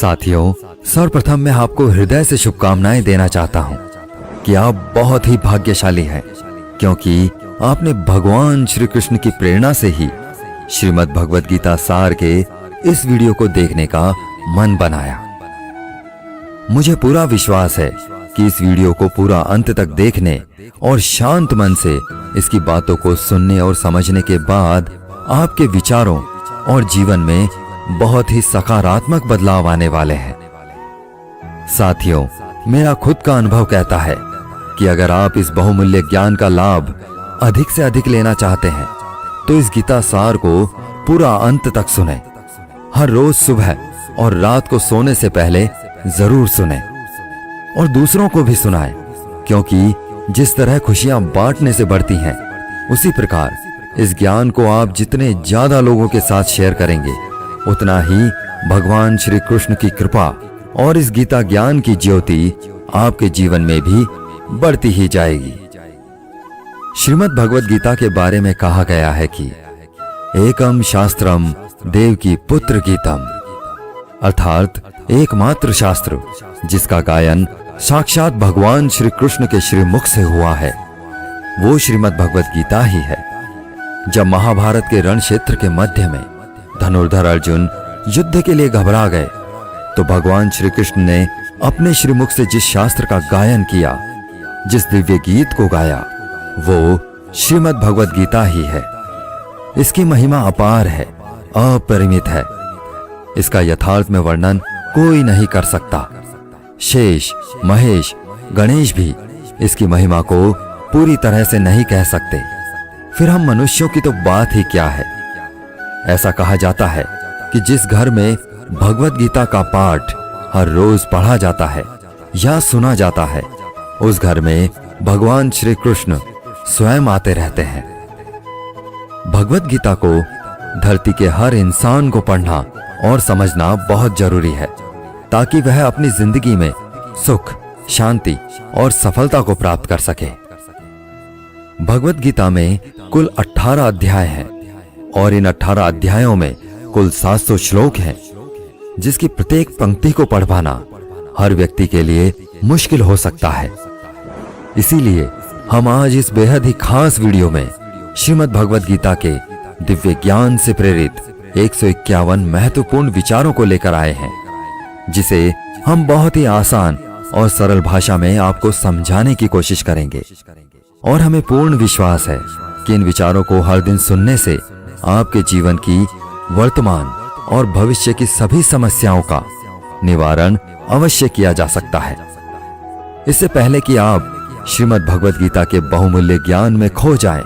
साथियों, सर्वप्रथम मैं आपको हृदय से शुभकामनाएं देना चाहता हूं कि आप बहुत ही भाग्यशाली हैं, क्योंकि आपने भगवान श्री कृष्ण की प्रेरणा से ही श्रीमद् भगवद गीता सार के इस वीडियो को देखने का मन बनाया। मुझे पूरा विश्वास है कि इस वीडियो को पूरा अंत तक देखने और शांत मन से इसकी बातों को सुनने और समझने के बाद आपके विचारों और जीवन में बहुत ही सकारात्मक बदलाव आने वाले हैं। साथियों, मेरा खुद का अनुभव कहता है कि अगर आप इस बहुमूल्य ज्ञान का लाभ अधिक से अधिक लेना चाहते हैं तो इस गीता सार को पूरा अंत तक सुनें। हर रोज सुबह और रात को सोने से पहले जरूर सुनें और दूसरों को भी सुनाएं, क्योंकि जिस तरह खुशियां बांटने से बढ़ती हैं, उसी प्रकार इस ज्ञान को आप जितने ज्यादा लोगों के साथ शेयर करेंगे, उतना ही भगवान श्री कृष्ण की कृपा और इस गीता ज्ञान की ज्योति आपके जीवन में भी बढ़ती ही जाएगी। श्रीमद् भगवद गीता के बारे में कहा गया है कि एकम शास्त्रम देवकी पुत्र गीतम, अर्थात एकमात्र शास्त्र जिसका गायन साक्षात भगवान श्री कृष्ण के श्रीमुख से हुआ है, वो श्रीमद् भगवद गीता ही है। जब महाभारत के रण क्षेत्र के मध्य में धनुर्धर अर्जुन युद्ध के लिए घबरा गए, तो भगवान श्री कृष्ण ने अपने श्रीमुख से जिस शास्त्र का गायन किया, जिस दिव्य गीत को गाया, वो श्रीमद् भगवद गीता ही है। इसकी महिमा अपार है, अपरिमित है। इसका यथार्थ में वर्णन कोई नहीं कर सकता। शेष, महेश, गणेश भी इसकी महिमा को पूरी तरह से नहीं कह सकते। फिर हम मनुष्यों की तो बात ही क्या है। ऐसा कहा जाता है कि जिस घर में भगवद गीता का पाठ हर रोज पढ़ा जाता है या सुना जाता है, उस घर में भगवान श्री कृष्ण स्वयं आते रहते हैं। भगवद गीता को धरती के हर इंसान को पढ़ना और समझना बहुत जरूरी है, ताकि वह अपनी जिंदगी में सुख, शांति और सफलता को प्राप्त कर सके। भगवद गीता में कुल 18 अध्याय हैं और इन 18 अध्यायों में कुल 700 श्लोक हैं, जिसकी प्रत्येक पंक्ति को पढ़ पाना हर व्यक्ति के लिए मुश्किल हो सकता है। इसीलिए हम आज इस बेहद ही खास वीडियो में श्रीमद् भगवद गीता के दिव्य ज्ञान से प्रेरित 151 महत्वपूर्ण विचारों को लेकर आए हैं, जिसे हम बहुत ही आसान और सरल भाषा में आपको समझाने की कोशिश करेंगे। और हमें पूर्ण विश्वास है कि इन विचारों को हर दिन सुनने से आपके जीवन की वर्तमान और भविष्य की सभी समस्याओं का निवारण अवश्य किया जा सकता है। इससे पहले कि आप श्रीमद् भगवद गीता के बहुमूल्य ज्ञान में खो जाएं,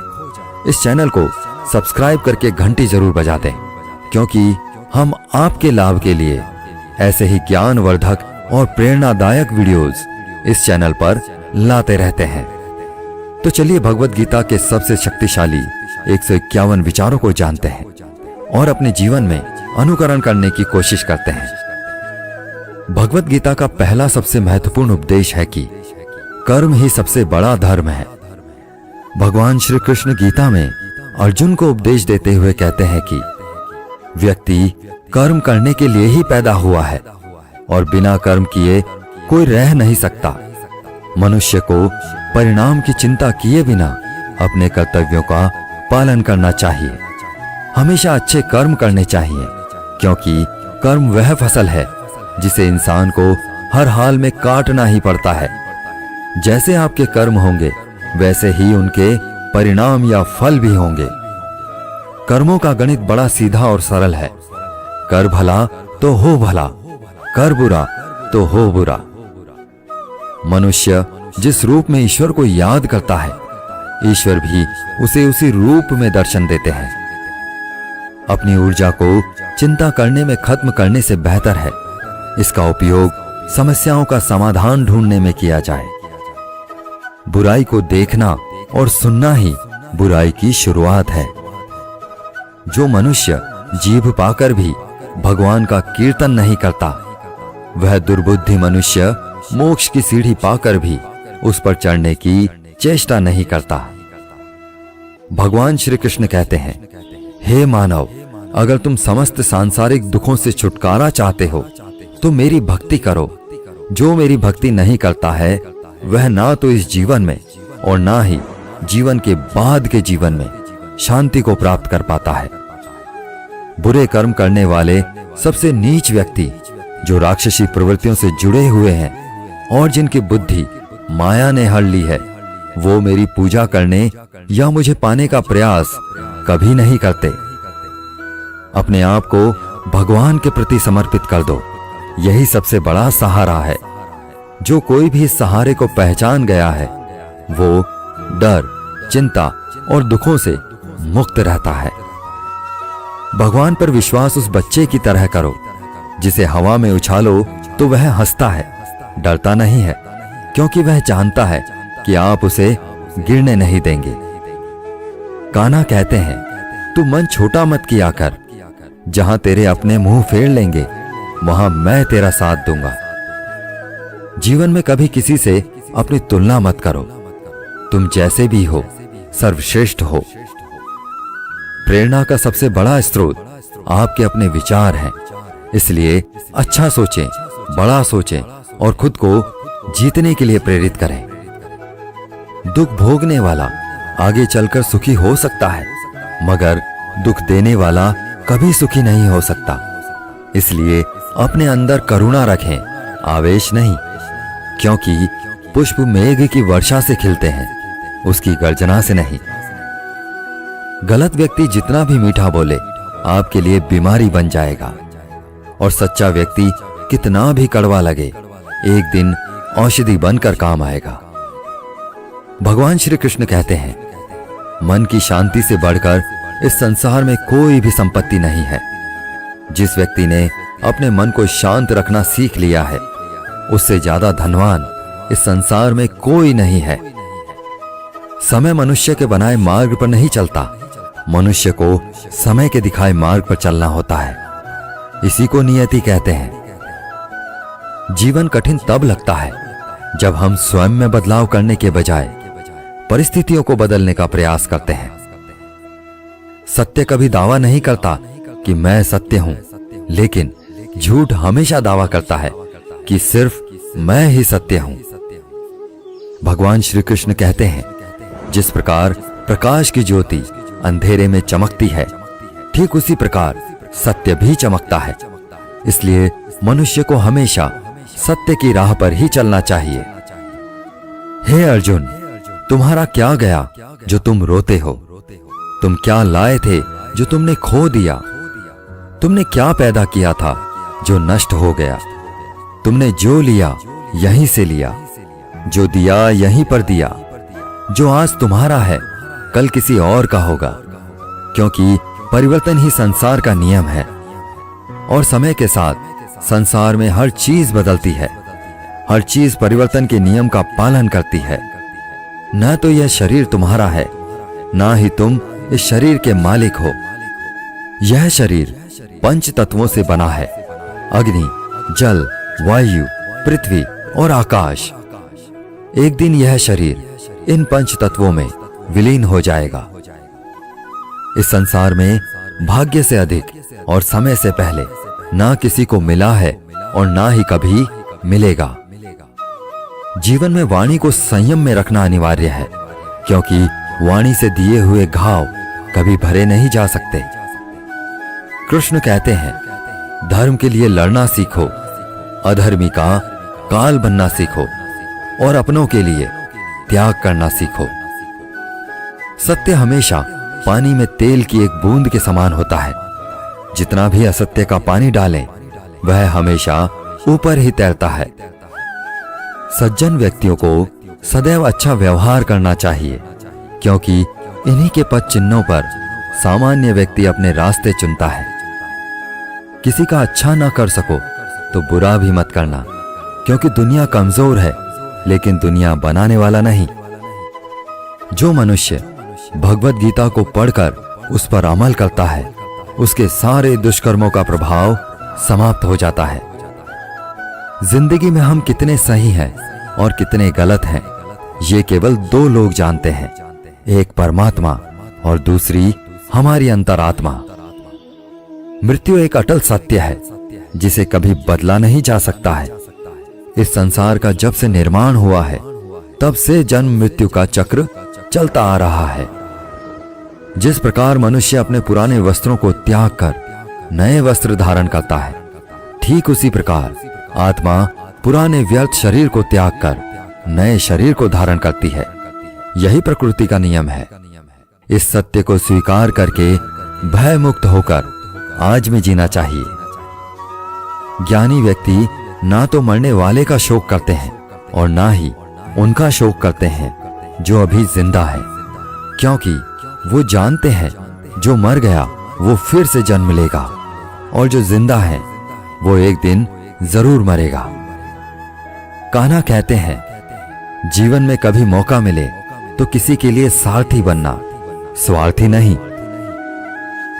इस चैनल को सब्सक्राइब करके घंटी जरूर बजा दें, क्योंकि हम आपके लाभ के लिए ऐसे ही ज्ञानवर्धक और प्रेरणादायक वीडियोस इस चैनल पर लाते रहते हैं। तो चलिए भगवद गीता के सबसे शक्तिशाली 151 विचारों को जानते हैं और अपने जीवन में अनुकरण करने की कोशिश करते हैं। भगवद गीता का पहला सबसे महत्वपूर्ण उपदेश है कि कर्म ही सबसे बड़ा धर्म है। भगवान श्री कृष्ण गीता में अर्जुन को उपदेश देते हुए कहते हैं कि व्यक्ति कर्म करने के लिए ही पैदा हुआ है और बिना कर्म किए कोई रह नहीं सकता। मनुष्य को परिणाम की चिंता किए बिना अपने कर्तव्यों का पालन करना चाहिए। हमेशा अच्छे कर्म करने चाहिए, क्योंकि कर्म वह फसल है जिसे इंसान को हर हाल में काटना ही पड़ता है। जैसे आपके कर्म होंगे, वैसे ही उनके परिणाम या फल भी होंगे। कर्मों का गणित बड़ा सीधा और सरल है। कर भला तो हो भला, कर बुरा तो हो बुरा। मनुष्य जिस रूप में ईश्वर को याद करता है, ईश्वर भी उसे उसी रूप में दर्शन देते हैं। अपनी ऊर्जा को चिंता करने में खत्म करने से बेहतर है इसका उपयोग समस्याओं का समाधान ढूंढने में किया जाए। बुराई को देखना और सुनना ही बुराई की शुरुआत है। जो मनुष्य जीभ पाकर भी भगवान का कीर्तन नहीं करता, वह दुर्बुद्धि मनुष्य मोक्ष की सीढ़ी पाकर भी उस पर चढ़ने की चेष्टा नहीं करता। भगवान श्री कृष्ण कहते हैं, हे मानव, अगर तुम समस्त सांसारिक दुखों से छुटकारा चाहते हो तो मेरी भक्ति करो। जो मेरी भक्ति नहीं करता है वह ना तो इस जीवन में और ना ही जीवन के बाद के जीवन में शांति को प्राप्त कर पाता है। बुरे कर्म करने वाले सबसे नीच व्यक्ति जो राक्षसी प्रवृत्तियों से जुड़े हुए हैं और जिनकी बुद्धि माया ने हर ली है, वो मेरी पूजा करने या मुझे पाने का प्रयास कभी नहीं करते। अपने आप को भगवान के प्रति समर्पित कर दो, यही सबसे बड़ा सहारा है। जो कोई भी इस सहारे को पहचान गया है वो डर, चिंता और दुखों से मुक्त रहता है। भगवान पर विश्वास उस बच्चे की तरह करो जिसे हवा में उछालो तो वह हंसता है, डरता नहीं है, क्योंकि वह जानता है कि आप उसे गिरने नहीं देंगे। कान्हा कहते हैं, तू मन छोटा मत किया कर, जहां तेरे अपने मुंह फेर लेंगे वहां मैं तेरा साथ दूंगा। जीवन में कभी किसी से अपनी तुलना मत करो, तुम जैसे भी हो सर्वश्रेष्ठ हो। प्रेरणा का सबसे बड़ा स्रोत आपके अपने विचार हैं, इसलिए अच्छा सोचें, बड़ा सोचें और खुद को जीतने के लिए प्रेरित करें। दुख भोगने वाला आगे चलकर सुखी हो सकता है, मगर दुख देने वाला कभी सुखी नहीं हो सकता। इसलिए अपने अंदर करुणा रखें, आवेश नहीं, क्योंकि पुष्प मेघ की वर्षा से खिलते हैं, उसकी गर्जना से नहीं। गलत व्यक्ति जितना भी मीठा बोले आपके लिए बीमारी बन जाएगा, और सच्चा व्यक्ति कितना भी कड़वा लगे एक दिन औषधि बनकर काम आएगा। भगवान श्री कृष्ण कहते हैं, मन की शांति से बढ़कर इस संसार में कोई भी संपत्ति नहीं है। जिस व्यक्ति ने अपने मन को शांत रखना सीख लिया है उससे ज्यादा धनवान इस संसार में कोई नहीं है। समय मनुष्य के बनाए मार्ग पर नहीं चलता, मनुष्य को समय के दिखाए मार्ग पर चलना होता है। इसी को नियति कहते हैं। जीवन कठिन तब लगता है जब हम स्वयं में बदलाव करने के बजाय परिस्थितियों को बदलने का प्रयास करते हैं। सत्य कभी दावा नहीं करता कि मैं सत्य हूं, लेकिन झूठ हमेशा दावा करता है कि सिर्फ मैं ही सत्य हूं। भगवान श्री कृष्ण कहते हैं, जिस प्रकार प्रकाश की ज्योति अंधेरे में चमकती है, ठीक उसी प्रकार सत्य भी चमकता है। इसलिए मनुष्य को हमेशा सत्य की राह पर ही चलना चाहिए। हे अर्जुन, तुम्हारा क्या गया जो तुम रोते हो? तुम क्या लाए थे जो तुमने खो दिया? तुमने क्या पैदा किया था जो नष्ट हो गया? तुमने जो लिया यहीं से लिया, जो दिया यहीं पर दिया। जो आज तुम्हारा है कल किसी और का होगा, क्योंकि परिवर्तन ही संसार का नियम है। और समय के साथ संसार में हर चीज बदलती है, हर चीज परिवर्तन के नियम का पालन करती है। न तो यह शरीर तुम्हारा है, ना ही तुम इस शरीर के मालिक हो। यह शरीर पंच तत्वों से बना है, अग्नि, जल, वायु, पृथ्वी और आकाश। एक दिन यह शरीर इन पंच तत्वों में विलीन हो जाएगा। इस संसार में भाग्य से अधिक और समय से पहले ना किसी को मिला है और ना ही कभी मिलेगा। जीवन में वाणी को संयम में रखना अनिवार्य है, क्योंकि वाणी से दिए हुए घाव कभी भरे नहीं जा सकते। कृष्ण कहते हैं, धर्म के लिए लड़ना सीखो, अधर्मी का काल बनना सीखो और अपनों के लिए त्याग करना सीखो। सत्य हमेशा पानी में तेल की एक बूंद के समान होता है। जितना भी असत्य का पानी डालें वह हमेशा ऊपर ही तैरता है। सज्जन व्यक्तियों को सदैव अच्छा व्यवहार करना चाहिए, क्योंकि इन्हीं के पद चिन्हों पर सामान्य व्यक्ति अपने रास्ते चुनता है। किसी का अच्छा ना कर सको तो बुरा भी मत करना, क्योंकि दुनिया कमजोर है लेकिन दुनिया बनाने वाला नहीं। जो मनुष्य भगवत गीता को पढ़कर उस पर अमल करता है उसके सारे दुष्कर्मों का प्रभाव समाप्त हो जाता है। जिंदगी में हम कितने सही हैं और कितने गलत हैं ये केवल दो लोग जानते हैं, एक परमात्मा और दूसरी हमारी अंतरात्मा। मृत्यु एक अटल सत्य है, जिसे कभी बदला नहीं जा सकता है। इस संसार का जब से निर्माण हुआ है तब से जन्म मृत्यु का चक्र चलता आ रहा है। जिस प्रकार मनुष्य अपने पुराने वस्त्रों को त्याग कर नए वस्त्र धारण करता है, ठीक उसी प्रकार आत्मा पुराने व्यर्थ शरीर को त्याग कर नए शरीर को धारण करती है। यही प्रकृति का नियम है। इस सत्य को स्वीकार करके भय मुक्त होकर आज में जीना चाहिए। ज्ञानी व्यक्ति ना तो मरने वाले का शोक करते हैं और ना ही उनका शोक करते हैं जो अभी जिंदा है, क्योंकि वो जानते हैं जो मर गया वो फिर से जन्म लेगा और जो जिंदा है वो एक दिन जरूर मरेगा। कान्हा कहते हैं, जीवन में कभी मौका मिले तो किसी के लिए सारथी बनना, स्वार्थी नहीं।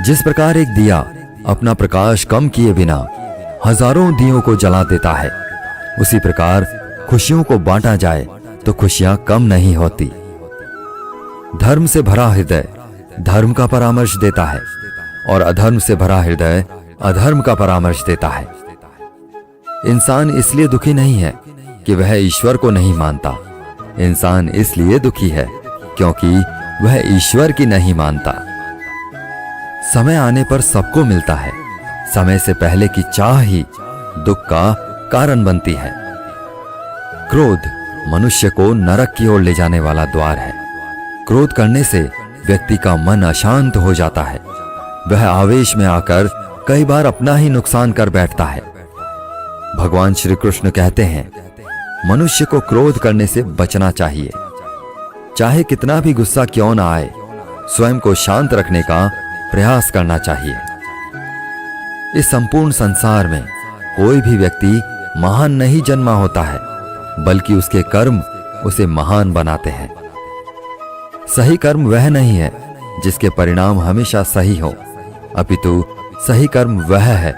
जिस प्रकार एक दिया अपना प्रकाश कम किए बिना हजारों दियों को जला देता है, उसी प्रकार खुशियों को बांटा जाए तो खुशियां कम नहीं होती। धर्म से भरा हृदय धर्म का परामर्श देता है और अधर्म से भरा हृदय अधर्म का परामर्श देता है। इंसान इसलिए दुखी नहीं है कि वह ईश्वर को नहीं मानता। इंसान इसलिए दुखी है क्योंकि वह ईश्वर की नहीं मानता। समय आने पर सबको मिलता है। समय से पहले की चाह ही दुख का कारण बनती है। क्रोध मनुष्य को नरक की ओर ले जाने वाला द्वार है। क्रोध करने से व्यक्ति का मन अशांत हो जाता है। वह आवेश में आकर कई बार अपना ही नुकसान कर बैठता है। भगवान श्री कृष्ण कहते हैं, मनुष्य को क्रोध करने से बचना चाहिए। चाहे कितना भी गुस्सा क्यों ना आए, स्वयं को शांत रखने का प्रयास करना चाहिए। इस संपूर्ण संसार में कोई भी व्यक्ति महान नहीं जन्मा होता है, बल्कि उसके कर्म उसे महान बनाते हैं। सही कर्म वह नहीं है जिसके परिणाम हमेशा सही हो, अपितु सही कर्म वह है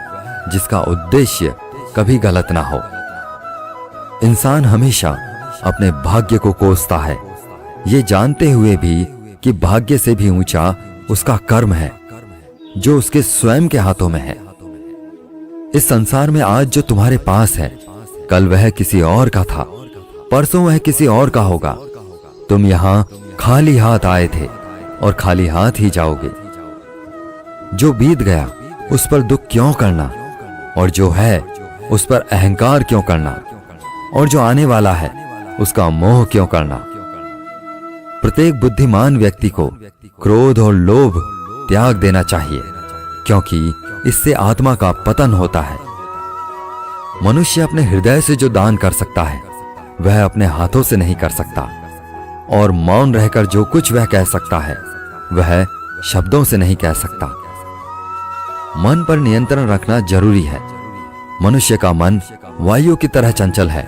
जिसका उद्देश्य कभी गलत ना हो। इंसान हमेशा अपने भाग्य को कोसता है, ये जानते हुए भी कि भाग्य से भी ऊंचा उसका कर्म है जो उसके स्वयं के हाथों में है। इस संसार में आज जो तुम्हारे पास है, कल वह किसी और का था, परसों वह किसी और का होगा। तुम यहां खाली हाथ आए थे और खाली हाथ ही जाओगे। जो बीत गया उस पर दुख क्यों करना, और जो है उस पर अहंकार क्यों करना, और जो आने वाला है उसका मोह क्यों करना। प्रत्येक बुद्धिमान व्यक्ति को क्रोध और लोभ त्याग देना चाहिए, क्योंकि इससे आत्मा का पतन होता है। मनुष्य अपने हृदय से जो दान कर सकता है वह अपने हाथों से नहीं कर सकता, और मौन रहकर जो कुछ वह कह सकता है वह शब्दों से नहीं कह सकता। मन पर नियंत्रण रखना जरूरी है। मनुष्य का मन वायु की तरह चंचल है।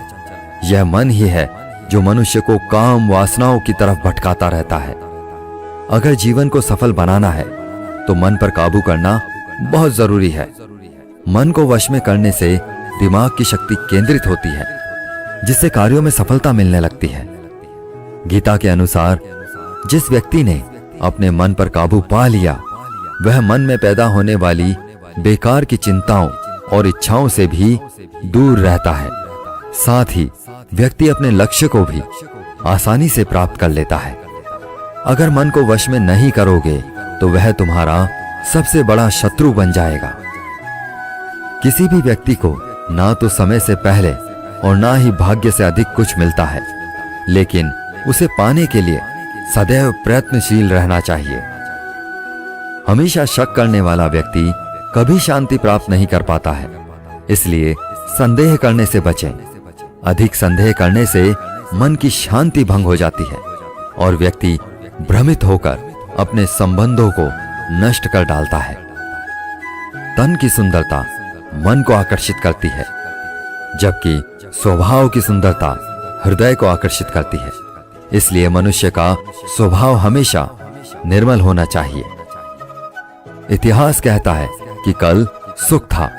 यह मन ही है जो मनुष्य को काम वासनाओं की तरफ भटकाता रहता है। अगर जीवन को सफल बनाना है तो मन पर काबू करना बहुत जरूरी है। मन को वश में करने से दिमाग की शक्ति केंद्रित होती है, जिससे कार्यों में सफलता मिलने लगती है। गीता के अनुसार जिस व्यक्ति ने अपने मन पर काबू पा लिया, वह मन में पैदा होने वाली बेकार की चिंताओं और इच्छाओं से भी दूर रहता है। साथ ही व्यक्ति अपने लक्ष्य को भी आसानी से प्राप्त कर लेता है। अगर मन को वश में नहीं करोगे तो वह तुम्हारा सबसे बड़ा शत्रु बन जाएगा। किसी भी व्यक्ति को ना तो समय से पहले और ना ही भाग्य से अधिक कुछ मिलता है, लेकिन उसे पाने के लिए सदैव प्रयत्नशील रहना चाहिए। हमेशा शक करने वाला व्यक्ति कभी शांति प्राप्त नहीं कर पाता है। इसलिए संदेह करने से बचें। अधिक संदेह करने से मन की शांति भंग हो जाती है और व्यक्ति भ्रमित होकर अपने संबंधों को नष्ट कर डालता है। तन की सुंदरता मन को आकर्षित करती है, जबकि स्वभाव की सुंदरता हृदय को आकर्षित करती है। इसलिए मनुष्य का स्वभाव हमेशा निर्मल होना चाहिए। इतिहास कहता है कि कल सुख था,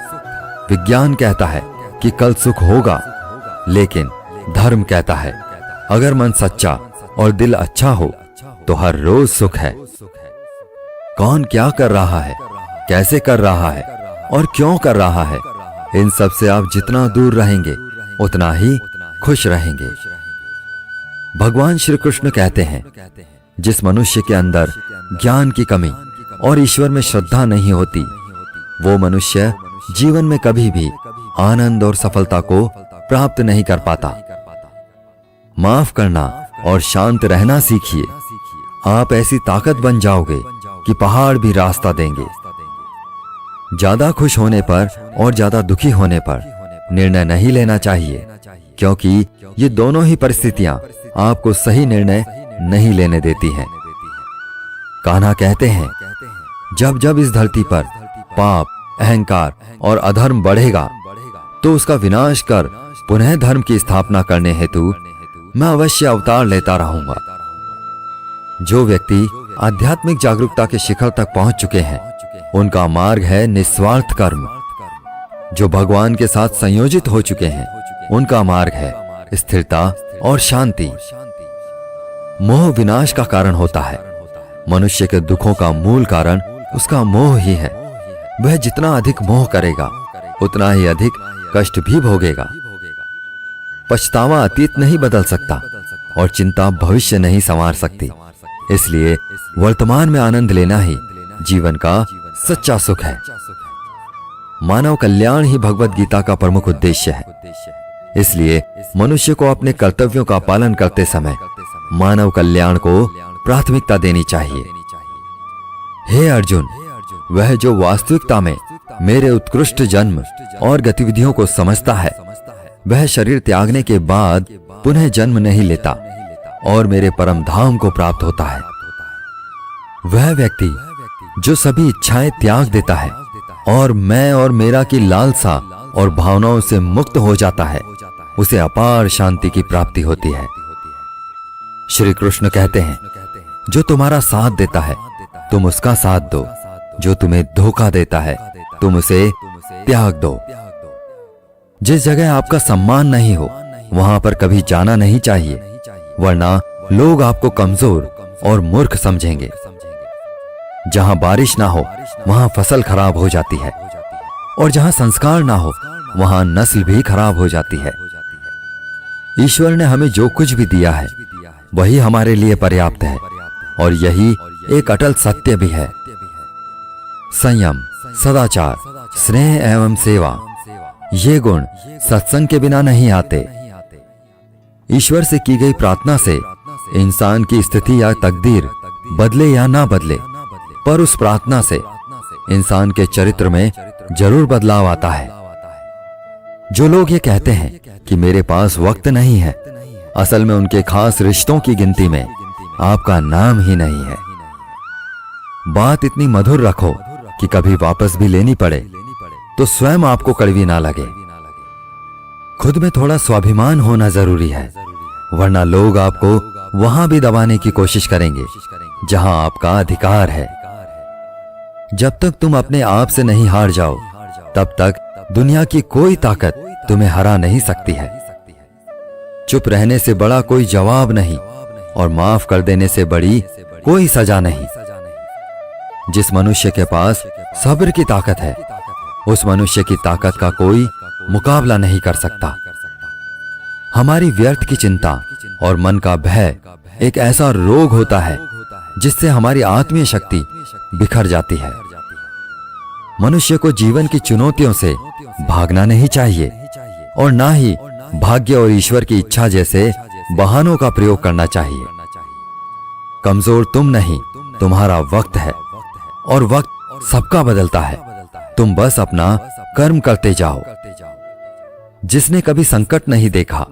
विज्ञान कहता है कि कल सुख होगा, लेकिन धर्म कहता है अगर मन सच्चा और दिल अच्छा हो तो हर रोज सुख है। कौन क्या कर रहा है, कैसे कर रहा है और क्यों कर रहा है, इन सब से आप जितना दूर रहेंगे उतना ही खुश रहेंगे। भगवान श्री कृष्ण कहते हैं, जिस मनुष्य के अंदर ज्ञान की कमी और ईश्वर में श्रद्धा नहीं होती, वो मनुष्य जीवन में कभी भी आनंद और सफलता को प्राप्त नहीं कर पाता। माफ करना और शांत रहना सीखिए। आप ऐसी ताकत बन जाओगे कि पहाड़ भी रास्ता देंगे। ज्यादा खुश होने पर और ज्यादा दुखी होने पर निर्णय नहीं लेना चाहिए, क्योंकि ये दोनों ही परिस्थितियां आपको सही निर्णय नहीं लेने देती हैं। कान्हा कहते हैं, जब जब इस धरती पर पाप, अहंकार और अधर्म बढ़ेगा, तो उसका विनाश कर पुनः धर्म की स्थापना करने हेतु मैं अवश्य अवतार लेता रहूंगा। जो व्यक्ति आध्यात्मिक जागरूकता के शिखर तक पहुंच चुके हैं, उनका मार्ग है निस्वार्थ कर्म। जो भगवान के साथ संयोजित हो चुके हैं, उनका मार्ग है स्थिरता और शांति। मोह विनाश का कारण होता है। मनुष्य के दुखों का मूल कारण उसका मोह ही है। वह जितना अधिक मोह करेगा, उतना ही अधिक कष्ट भी भोगेगा। पछतावा अतीत नहीं बदल सकता और चिंता भविष्य नहीं संवार सकती। इसलिए वर्तमान में आनंद लेना ही जीवन का सच्चा सुख है। मानव कल्याण ही भगवत गीता का प्रमुख उद्देश्य है। इसलिए मनुष्य को अपने कर्तव्यों का पालन करते समय मानव कल्याण को प्राथमिकता देनी चाहिए। हे अर्जुन, वह जो वास्तविकता में मेरे उत्कृष्ट जन्म और गतिविधियों को समझता है, वह शरीर त्यागने के बाद पुनः जन्म नहीं लेता और मेरे परम धाम को प्राप्त होता है। वह व्यक्ति जो सभी इच्छाएं त्याग देता है और मैं और मेरा की लालसा और भावनाओं से मुक्त हो जाता है, उसे अपार शांति की प्राप्ति होती है। श्री कृष्ण कहते हैं, जो तुम्हारा साथ देता है तुम उसका साथ दो, जो तुम्हें धोखा देता है तुम उसे त्याग दो। जिस जगह आपका सम्मान नहीं हो, वहां पर कभी जाना नहीं चाहिए, वरना लोग आपको कमजोर और मूर्ख समझेंगे। जहां बारिश ना हो, वहां फसल खराब हो जाती है, और जहां संस्कार ना हो, वहां नस्ल भी खराब हो जाती है। ईश्वर ने हमें जो कुछ भी दिया है, वही हमारे लिए पर्याप्त है, और यही एक अटल सत्य भी है। संयम, सदाचार, स्नेह एवं सेवा, ये गुण सत्संग के बिना नहीं आते। ईश्वर से की गई प्रार्थना से इंसान की स्थिति या तकदीर बदले या ना बदले, पर उस प्रार्थना से इंसान के चरित्र में जरूर बदलाव आता है। जो लोग ये कहते हैं कि मेरे पास वक्त नहीं है, असल में उनके खास रिश्तों की गिनती में आपका नाम ही नहीं है। बात इतनी मधुर रखो कि कभी वापस भी लेनी पड़े तो स्वयं आपको कड़वी ना लगे। खुद में थोड़ा स्वाभिमान होना जरूरी है, वरना लोग आपको वहां भी दबाने की कोशिश करेंगे जहां आपका अधिकार है। जब तक तुम अपने आप से नहीं हार जाओ, तब तक दुनिया की कोई ताकत तुम्हें हरा नहीं सकती है। चुप रहने से बड़ा कोई जवाब नहीं, और माफ कर देने से बड़ी कोई सजा नहीं। जिस मनुष्य के पास सब्र की ताकत है, उस मनुष्य की ताकत का कोई मुकाबला नहीं कर सकता। हमारी व्यर्थ की चिंता और मन का भय एक ऐसा रोग होता है जिससे हमारी आत्मीय शक्ति बिखर जाती है। मनुष्य को जीवन की चुनौतियों से भागना नहीं चाहिए, और ना ही भाग्य और ईश्वर की इच्छा जैसे बहानों का प्रयोग करना चाहिए। कमजोर तुम नहीं, तुम्हारा वक्त है, और वक्त सबका बदलता है। तुम बस अपना कर्म करते जाओ। जिसने कभी संकट नहीं देखा,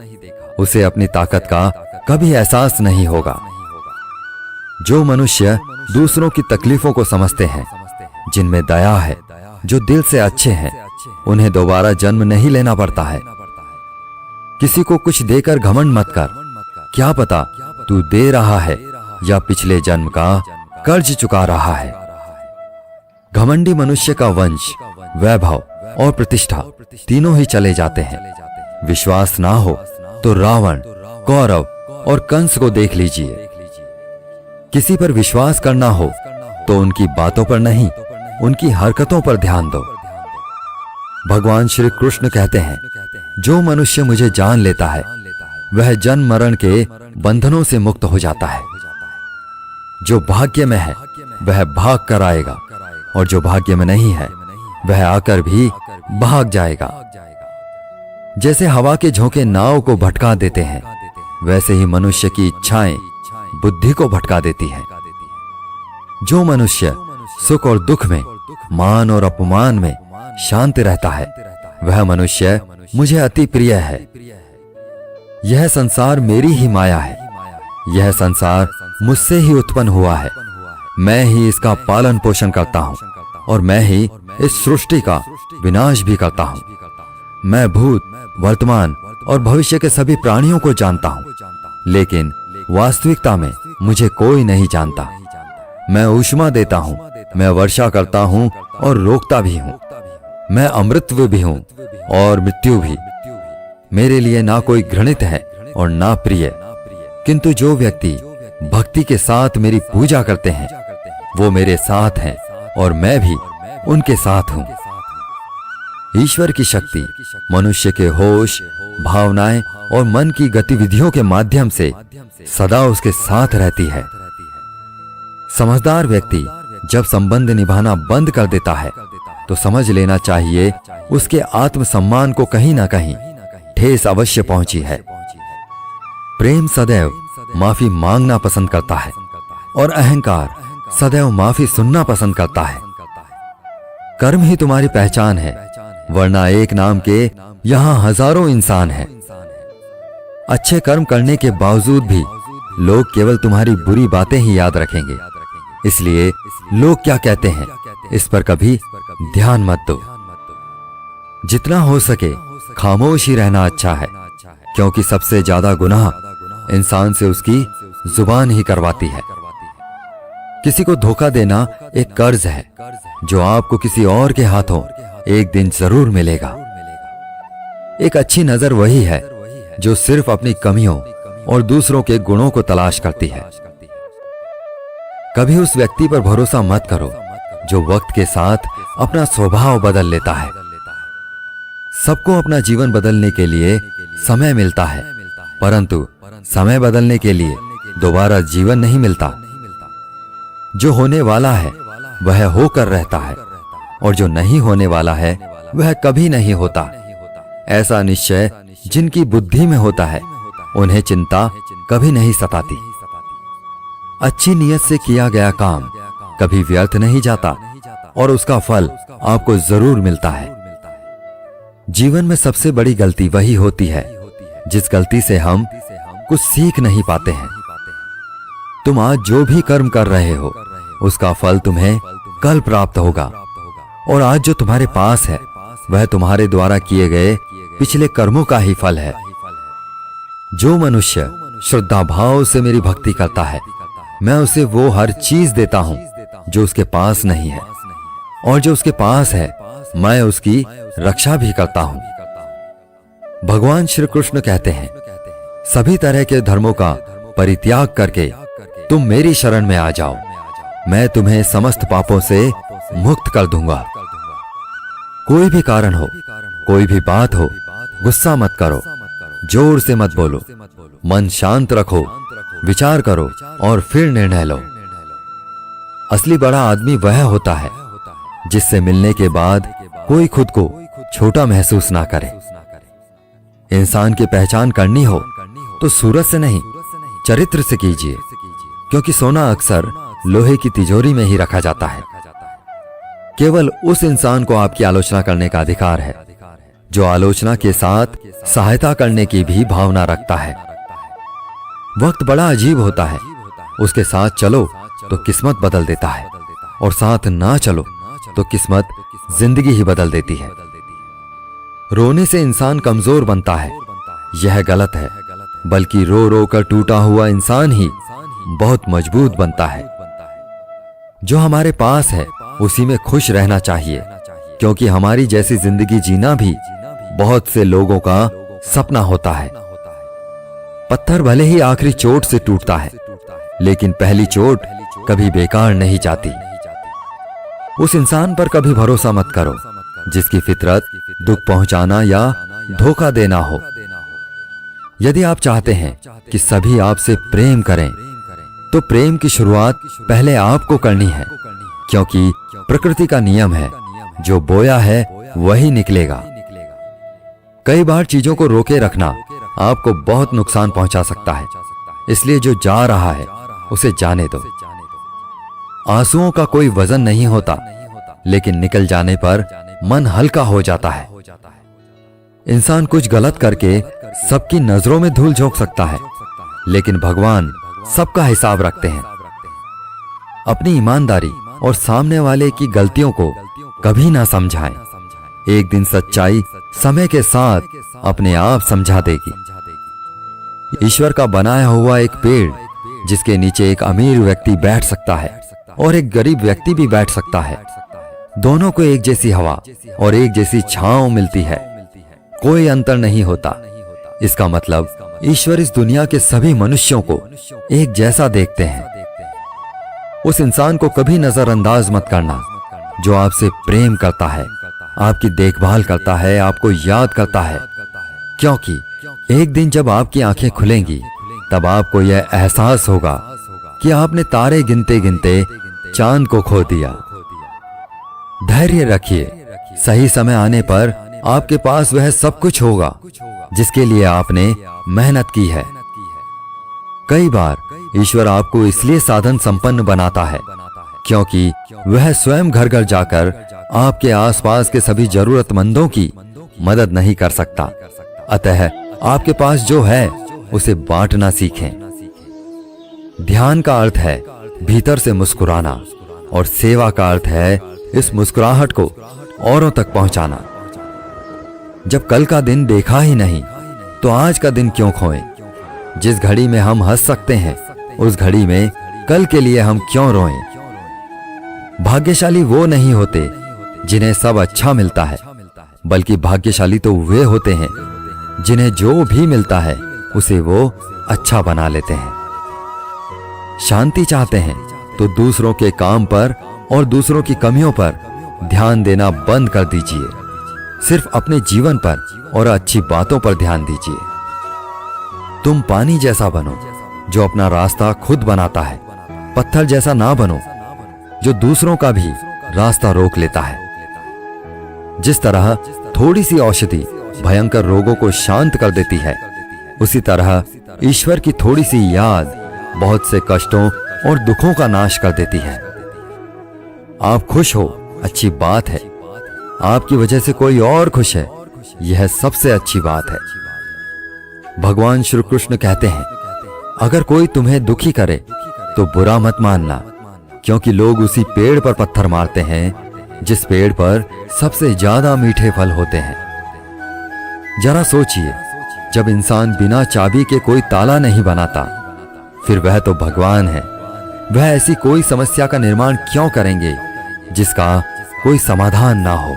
उसे अपनी ताकत का कभी एहसास नहीं होगा। जो मनुष्य दूसरों की तकलीफों को समझते हैं, जिनमें दया है, जो दिल से अच्छे हैं, उन्हें दोबारा जन्म नहीं लेना पड़ता है। किसी को कुछ देकर घमंड मत कर। क्या पता तू दे रहा है या पिछले जन्म का कर्ज चुका रहा है। घमंडी मनुष्य का वंश, वैभव और प्रतिष्ठा तीनों ही चले जाते हैं। विश्वास ना हो तो रावण, कौरव और कंस को देख लीजिए। किसी पर विश्वास करना हो तो उनकी बातों पर नहीं, उनकी हरकतों पर ध्यान दो। भगवान श्री कृष्ण कहते हैं, जो मनुष्य मुझे जान लेता है वह जन्म मरण के बंधनों से मुक्त हो जाता है। जो भाग्य में है वह भाग कर आएगा और जो भाग्य में नहीं है वह आकर भी भाग जाएगा। जैसे हवा के झोंके नाव को भटका देते हैं, वैसे ही मनुष्य की इच्छाएं बुद्धि को भटका देती है। जो मनुष्य सुख और दुख में, मान और अपमान में शांत रहता है, वह मनुष्य मुझे अति प्रिय है। यह संसार मेरी ही माया है। यह संसार मुझसे ही उत्पन्न हुआ है। मैं ही इसका पालन पोषण करता हूं और मैं ही इस सृष्टि का विनाश भी करता हूं। मैं भूत, वर्तमान और भविष्य के सभी प्राणियों को जानता हूं, लेकिन वास्तविकता में मुझे कोई नहीं जानता। मैं ऊष्मा देता हूं, मैं वर्षा करता हूं और रोकता भी हूं। मैं अमृतत्व भी हूं और मृत्यु भी। मेरे लिए ना कोई घृणित है और ना प्रिय। किंतु जो व्यक्ति भक्ति के साथ मेरी पूजा करते हैं वो मेरे साथ हैं और मैं भी उनके साथ हूं। ईश्वर की शक्ति मनुष्य के होश, भावनाएं और मन की गतिविधियों के माध्यम से सदा उसके साथ रहती है। समझदार व्यक्ति जब संबंध निभाना बंद कर देता है तो समझ लेना चाहिए उसके आत्मसम्मान को कहीं ना कहीं ठेस अवश्य पहुंची है। प्रेम सदैव माफी मांगना पसंद करता है और अहंकार सदैव माफी सुनना पसंद करता है। कर्म ही तुम्हारी पहचान है, वरना एक नाम के यहां हजारों इंसान हैं। अच्छे कर्म करने के बावजूद भी लोग केवल तुम्हारी बुरी बातें ही याद रखेंगे। इसलिए लोग क्या कहते हैं इस पर कभी ध्यान मत दो। जितना हो सके खामोश ही रहना अच्छा है, क्योंकि सबसे ज्यादा गुनाह इंसान से उसकी जुबान ही करवाती है। किसी को धोखा देना एक कर्ज है जो आपको किसी और के हाथों एक दिन जरूर मिलेगा। एक अच्छी नजर वही है जो सिर्फ अपनी कमियों और दूसरों के गुणों को तलाश करती है। कभी उस व्यक्ति पर भरोसा मत करो जो वक्त के साथ अपना स्वभाव बदल लेता है। सबको अपना जीवन बदलने के लिए समय मिलता है, परंतु समय बदलने के लिए दोबारा जीवन नहीं मिलता। जो होने वाला है वह होकर रहता है और जो नहीं होने वाला है वह कभी नहीं होता। ऐसा निश्चय जिनकी बुद्धि में होता है उन्हें चिंता कभी नहीं सताती। अच्छी नीयत से किया गया काम कभी व्यर्थ नहीं जाता और उसका फल आपको जरूर मिलता है। जीवन में सबसे बड़ी गलती वही होती है जिस गलती से हम कुछ सीख नहीं पाते हैं। तुम आज जो भी कर्म कर रहे हो उसका फल तुम्हें कल प्राप्त होगा, और आज जो तुम्हारे पास है वह तुम्हारे द्वारा किए गए पिछले कर्मों का ही फल है। जो मनुष्य श्रद्धा भाव से मेरी भक्ति करता है, मैं उसे वो हर चीज देता हूं जो उसके पास नहीं है, और जो उसके पास है मैं उसकी रक्षा भी करता हूं। भगवान श्री कृष्ण कहते हैं, सभी तरह के धर्मों का परित्याग करके तुम मेरी शरण में आ जाओ, मैं तुम्हें समस्त पापों से मुक्त कर दूंगा। कोई भी कारण हो, कोई भी बात हो, गुस्सा मत करो, जोर से मत बोलो, मन शांत रखो, विचार करो और फिर निर्णय लो। असली बड़ा आदमी वह होता है जिससे मिलने के बाद कोई खुद को छोटा महसूस ना करे। इंसान की पहचान करनी हो तो सूरत से नहीं, चरित्र से कीजिए, क्योंकि सोना अक्सर लोहे की तिजोरी में ही रखा जाता है। केवल उस इंसान को आपकी आलोचना करने का अधिकार है जो आलोचना के साथ सहायता करने की भी भावना रखता है। वक्त बड़ा अजीब होता है, उसके साथ चलो तो किस्मत बदल देता है, और साथ ना चलो तो किस्मत जिंदगी ही बदल देती है। रोने से इंसान कमजोर बनता है, यह गलत है, बल्कि रो रो कर टूटा हुआ इंसान ही बहुत मजबूत बनता है। जो हमारे पास है उसी में खुश रहना चाहिए, क्योंकि हमारी जैसी जिंदगी जीना भी बहुत से लोगों का सपना होता है। पत्थर भले ही आखिरी चोट से टूटता है, लेकिन पहली चोट कभी बेकार नहीं जाती। उस इंसान पर कभी भरोसा मत करो जिसकी फितरत दुख पहुंचाना या धोखा देना हो। यदि आप चाहते हैं कि सभी आपसे प्रेम करें, तो प्रेम की शुरुआत पहले आपको करनी है, क्योंकि प्रकृति का नियम है, जो बोया है वही निकलेगा। कई बार चीजों को रोके रखना आपको बहुत नुकसान पहुंचा सकता है, इसलिए जो जा रहा है उसे जाने दो। आंसुओं का कोई वजन नहीं होता, लेकिन निकल जाने पर मन हल्का हो जाता है। इंसान कुछ गलत करके सबकी नजरों में धूल झोंक सकता है, लेकिन भगवान सबका हिसाब रखते हैं। अपनी ईमानदारी और सामने वाले की गलतियों को कभी ना समझाएं। एक दिन सच्चाई समय के साथ अपने आप समझा देगी। ईश्वर का बनाया हुआ एक पेड़, जिसके नीचे एक अमीर व्यक्ति बैठ सकता है और एक गरीब व्यक्ति भी बैठ सकता है। दोनों को एक जैसी हवा और एक जैसी छांव मिलती है, कोई अंतर नहीं होता। इसका मतलब ईश्वर इस दुनिया के सभी मनुष्यों को एक जैसा देखते हैं। उस इंसान को कभी नजरअंदाज मत करना जो आपसे प्रेम करता है, आपकी देखभाल करता है, आपको याद करता है, क्योंकि एक दिन जब आपकी आंखें खुलेंगी तब आपको यह एहसास होगा कि आपने तारे गिनते गिनते चांद को खो दिया। धैर्य रखिए, सही समय आने पर आपके पास वह सब कुछ होगा जिसके लिए आपने मेहनत की है। कई बार ईश्वर आपको इसलिए साधन संपन्न बनाता है क्योंकि वह स्वयं घर घर जाकर आपके आसपास के सभी जरूरतमंदों की मदद नहीं कर सकता। अतः आपके पास जो है उसे बांटना सीखें। ध्यान का अर्थ है भीतर से मुस्कुराना, और सेवा का अर्थ है इस मुस्कुराहट को औरों तक पहुंचाना। जब कल का दिन देखा ही नहीं तो आज का दिन क्यों खोएं? जिस घड़ी में हम हंस सकते हैं उस घड़ी में कल के लिए हम क्यों रोएं? भाग्यशाली वो नहीं होते जिन्हें सब अच्छा मिलता है, बल्कि भाग्यशाली तो वे होते हैं जिन्हें जो भी मिलता है उसे वो अच्छा बना लेते हैं। शांति चाहते हैं तो दूसरों के काम पर और दूसरों की कमियों पर ध्यान देना बंद कर दीजिए। सिर्फ अपने जीवन पर और अच्छी बातों पर ध्यान दीजिए। तुम पानी जैसा बनो जो अपना रास्ता खुद बनाता है, पत्थर जैसा ना बनो जो दूसरों का भी रास्ता रोक लेता है। जिस तरह थोड़ी सी औषधि भयंकर रोगों को शांत कर देती है, उसी तरह ईश्वर की थोड़ी सी याद बहुत से कष्टों और दुखों का नाश कर देती है। आप खुश हो, अच्छी बात है। आपकी वजह से कोई और खुश है, यह सबसे अच्छी बात है। भगवान श्री कृष्ण कहते हैं, अगर कोई तुम्हें दुखी करे तो बुरा मत मानना, क्योंकि लोग उसी पेड़ पर पत्थर मारते हैं जिस पेड़ पर सबसे ज्यादा मीठे फल होते हैं। जरा सोचिए, जब इंसान बिना चाबी के कोई ताला नहीं बनाता, फिर वह तो भगवान है। वह ऐसी कोई समस्या का निर्माण क्यों करेंगे जिसका कोई समाधान ना हो?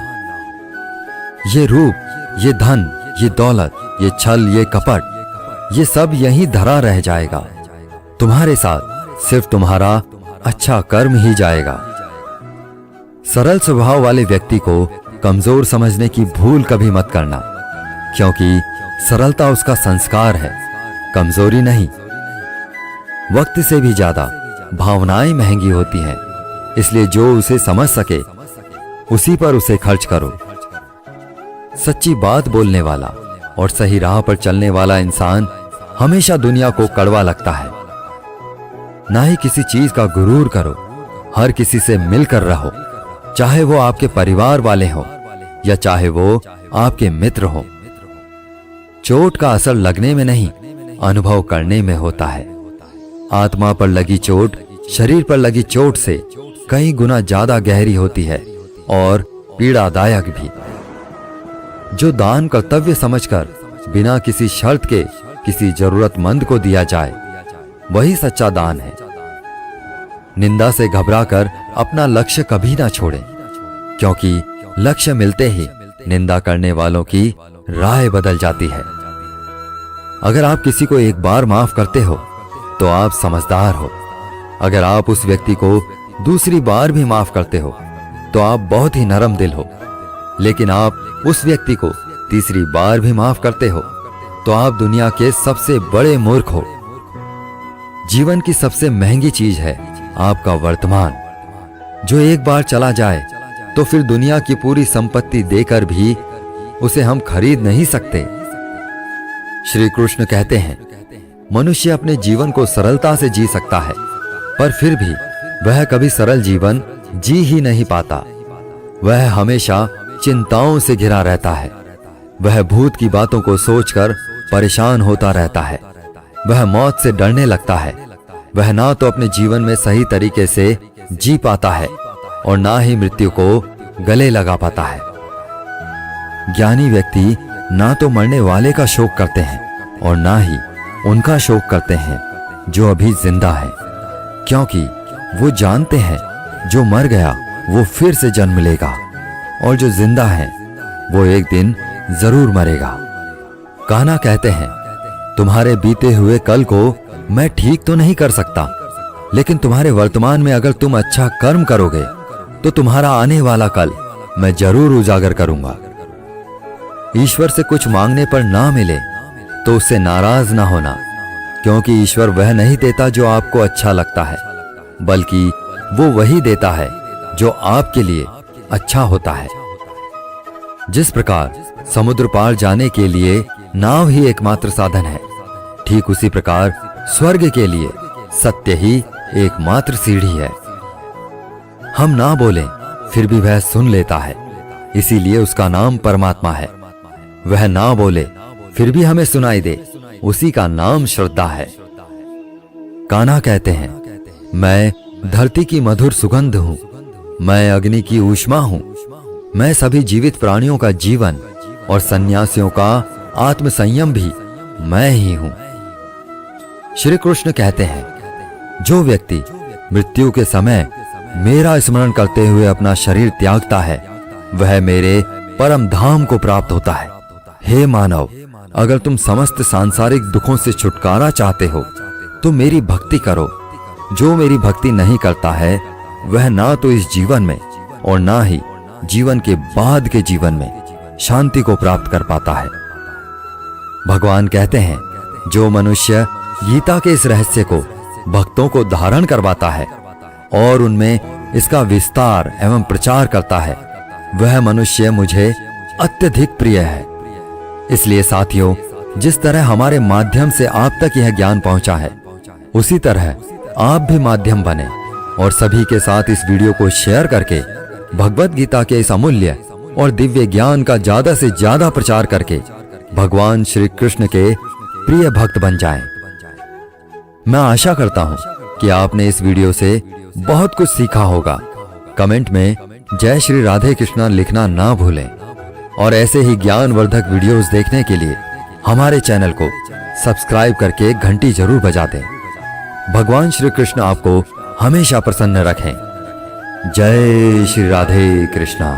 ये रूप, ये धन, ये दौलत, ये छल, ये कपट, ये सब यहीं धरा रह जाएगा। तुम्हारे साथ सिर्फ तुम्हारा अच्छा कर्म ही जाएगा। सरल स्वभाव वाले व्यक्ति को कमजोर समझने की भूल कभी मत करना, क्योंकि सरलता उसका संस्कार है, कमजोरी नहीं। वक्त से भी ज्यादा भावनाएं महंगी होती हैं, इसलिए जो उसे समझ सके उसी पर उसे खर्च करो। सच्ची बात बोलने वाला और सही राह पर चलने वाला इंसान हमेशा दुनिया को कड़वा लगता है। ना ही किसी चीज का गुरूर करो, हर किसी से मिलकर रहो, चाहे वो आपके परिवार वाले हो या चाहे वो आपके मित्र हो। चोट का असर लगने में नहीं, अनुभव करने में होता है। आत्मा पर लगी चोट शरीर पर लगी चोट से कई गुना ज्यादा गहरी होती है और पीड़ादायक भी। जो दान कर्तव्य समझकर बिना किसी शर्त के किसी जरूरतमंद को दिया जाए, वही सच्चा दान है। निंदा से घबराकर अपना लक्ष्य कभी ना छोड़ें, क्योंकि लक्ष्य मिलते ही निंदा करने वालों की राय बदल जाती है। अगर आप किसी को एक बार माफ करते हो तो आप समझदार हो। अगर आप उस व्यक्ति को दूसरी बार भी माफ करते हो तो आप बहुत ही नरम दिल हो। लेकिन आप उस व्यक्ति को तीसरी बार भी माफ करते हो, तो आप दुनिया के सबसे बड़े मूर्ख हो। जीवन की सबसे महंगी चीज है आपका वर्तमान, जो एक बार चला जाए तो फिर दुनिया की पूरी संपत्ति देकर भी उसे हम खरीद नहीं सकते। श्री कृष्ण कहते हैं, मनुष्य अपने जीवन को सरलता से जी सकता है, पर फिर भी वह कभी सरल जीवन जी ही नहीं पाता। वह हमेशा चिंताओं से घिरा रहता है। वह भूत की बातों को सोचकर परेशान होता रहता है। वह मौत से डरने लगता है। वह ना तो अपने जीवन में सही तरीके से जी पाता है और ना ही मृत्यु को गले लगा पाता है। ज्ञानी व्यक्ति ना तो मरने वाले का शोक करते हैं और ना ही उनका शोक करते हैं जो अभी जिंदा है, क्योंकि वो जानते हैं जो मर गया वो फिर से जन्म लेगा और जो जिंदा है वो एक दिन जरूर मरेगा। कान्हा कहते हैं, तुम्हारे बीते हुए कल को मैं ठीक तो नहीं कर सकता, लेकिन तुम्हारे वर्तमान में अगर तुम अच्छा कर्म करोगे तो तुम्हारा आने वाला कल मैं जरूर उजागर करूंगा। ईश्वर से कुछ मांगने पर ना मिले तो उससे नाराज ना होना, क्योंकि ईश्वर वह नहीं देता जो आपको अच्छा लगता है, बल्कि वो वही देता है जो आपके लिए अच्छा होता है। जिस प्रकार समुद्र पार जाने के लिए नाव ही एकमात्र साधन है, ठीक उसी प्रकार स्वर्ग के लिए सत्य ही एकमात्र सीढ़ी है। हम ना बोलें फिर भी वह सुन लेता है, इसीलिए उसका नाम परमात्मा है। वह ना बोले फिर भी हमें सुनाई दे, उसी का नाम श्रद्धा है। कान्हा कहते हैं, मैं धरती की मधुर सुगंध हूं, मैं अग्नि की ऊष्मा हूं, मैं सभी जीवित प्राणियों का जीवन और सन्यासियों का आत्मसंयम भी मैं ही हूं। श्री कृष्ण कहते हैं, जो व्यक्ति मृत्यु के समय मेरा स्मरण करते हुए अपना शरीर त्यागता है वह मेरे परम धाम को प्राप्त होता है। हे मानव, अगर तुम समस्त सांसारिक दुखों से छुटकारा चाहते हो तो मेरी भक्ति करो। जो मेरी भक्ति नहीं करता है वह ना तो इस जीवन में और ना ही जीवन के बाद के जीवन में शांति को प्राप्त कर पाता है। भगवान कहते हैं, जो मनुष्य गीता के इस रहस्य को भक्तों को धारण करवाता है और उनमें इसका विस्तार एवं प्रचार करता है, वह मनुष्य मुझे अत्यधिक प्रिय है। इसलिए साथियों, जिस तरह हमारे माध्यम से आप तक यह ज्ञान पहुंचा है, उसी तरह आप भी माध्यम बने और सभी के साथ इस वीडियो को शेयर करके भगवत गीता के इस अमूल्य और दिव्य ज्ञान का ज्यादा से ज्यादा प्रचार करके भगवान श्री कृष्ण के प्रिय भक्त बन जाएं। मैं आशा करता हूं कि आपने इस वीडियो से बहुत कुछ सीखा होगा। कमेंट में जय श्री राधे कृष्णा लिखना ना भूलें और ऐसे ही ज्ञानवर्धक वीडियोस देखने के लिए हमारे चैनल को सब्सक्राइब करके घंटी जरूर बजा दें। भगवान श्री कृष्ण आपको हमेशा प्रसन्न रखें। जय श्री राधे कृष्णा।